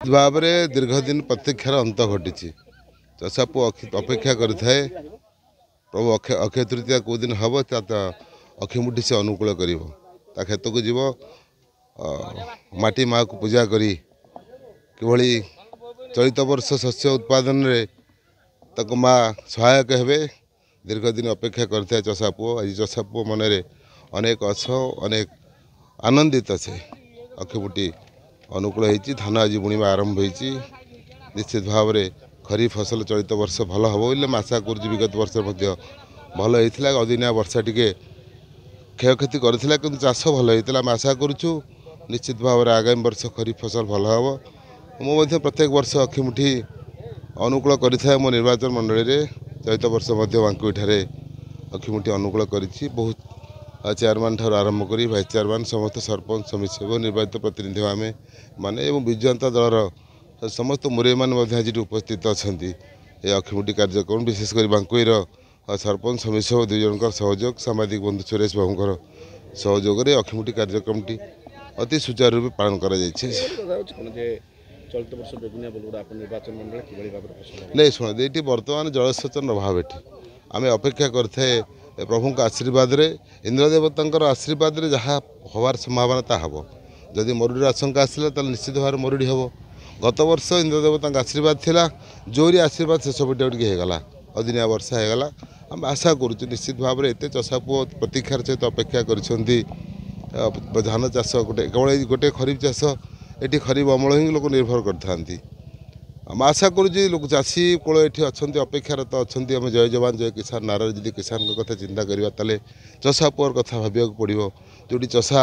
भाव में दीर्घ दिन प्रतीक्षार अंत घटी चषा पु अपेक्षा करे प्रभु अक्षय तृतीया कौ दिन हम अखिमुठी से अनुकूल कर खेत को जीव माटी माँ को पूजा करी किभली चलित वर्ष शस्य उत्पादन तक माँ सहायक हे दीर्घ दिन अपेक्षा करता चषा पुओ आज चषा पुओ मन अनेक अनेक आनंदित से अखिमुठी अनुकूल होती धान आज बुणवा आरंभ होती निश्चित भाव में खरीफ फसल चलित वर्ष भल हम बोले आशा कर विगत वर्ष भल होता अदिनिया वर्षा टी क्षयक्षति करथिला किंतु चाष भल होता आम आशा करूँ निश्चित भाव में आगामी वर्ष खरीफ फसल भल हम मु प्रत्येक वर्ष अखिमुठी अनुकूल करें मो निर्वाचन मंडली रे चलित वर्ष बांकुईठारे अखिमुठी अनुकूल करी बहुत चेयरमैन ठार आरंभ कर भाइस चेयरमैन समस्त सरपंच समिति निर्वाचित प्रतिनिधि आम माने विजु जनता दलर समस्त मुरई मैंने आज उपस्थित अच्छा ये अखिमुठी कार्यक्रम विशेषकर बांकुईर सरपंच समिति दुई जन सहयोग सामाजिक बंधु सुरेश बाबूर सहयोग अखिमुठी कार्यक्रम टी अति सुचारू रूप पालन कर नहीं शुण ये बर्तमान जलसेचन अभाव ये आम अपेक्षा करते प्रभु आशीर्वाद रे इंद्रदेवता आशीर्वाद रे जहाँ हबार संभावना ता हम जदि मरुड़ी आशंका आसला तो निश्चित भाव मरुड़ी हम गत वर्ष इंद्रदेवता आशीर्वाद थिला जोरी आशीर्वाद शेष पटे होगला अदिनिया वर्षा होगला आम आशा करूँ निश्चित भाव में एत चषा पुओ प्रतीक्षार सहित अपेक्षा कर धान चाष गोटे केवल गोटे खरीफ चाष ये खरीफ अमल ही लोक निर्भर करते आम आशा करूँ लोक चाषी कूल ये अच्छा अपेक्षारत अच्छा आम जय जवान जय किसान नारा जी किसान कथा चिंता करवा ताले चषा पुओर कथा भाविया पड़ो जोटी चषा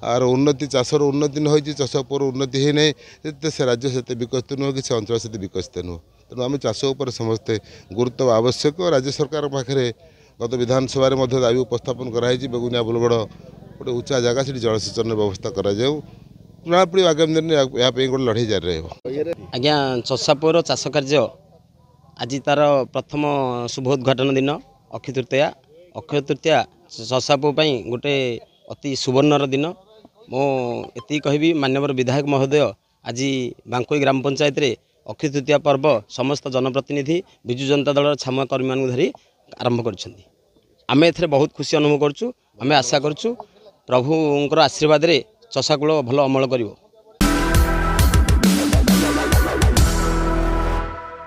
आर उन्नति चाषर उन्नति न होती चषा पुओर उन्नति है नहीं से राज्य से विकसित नुह कि अंचल से विकसित नुह तेणु आम चाष उपर समस्ते गुरुत्व आवश्यक राज्य सरकार पाखे गत विधानसभा दाबी उपस्थापन कराई बेगुनिया बुलगड़ गोटे उच्चा जगह से जलसेचन व्यवस्था करापड़ी आगामी दिन में गोटे लड़ाई जारी रहा आज्ञा चषा पुओर चाष कार्य आज तार प्रथम शुभोद्घाटन दिन अक्षय तृतीया चषा पुओ गोटे अति सुवर्णर दिन मुझे कहि माननीय विधायक महोदय आज बांकुई ग्राम पंचायत रे अक्षय तृतीया पर्व समस्त जनप्रतिनिधि विजु जनता दल छामुआ कर्मी मान धरी आरंभ करें ए बहुत खुशी अनुभव करुँ आम आशा करूँ प्रभुंर आशीर्वाद रे चषाकूल भल अमल करिवो।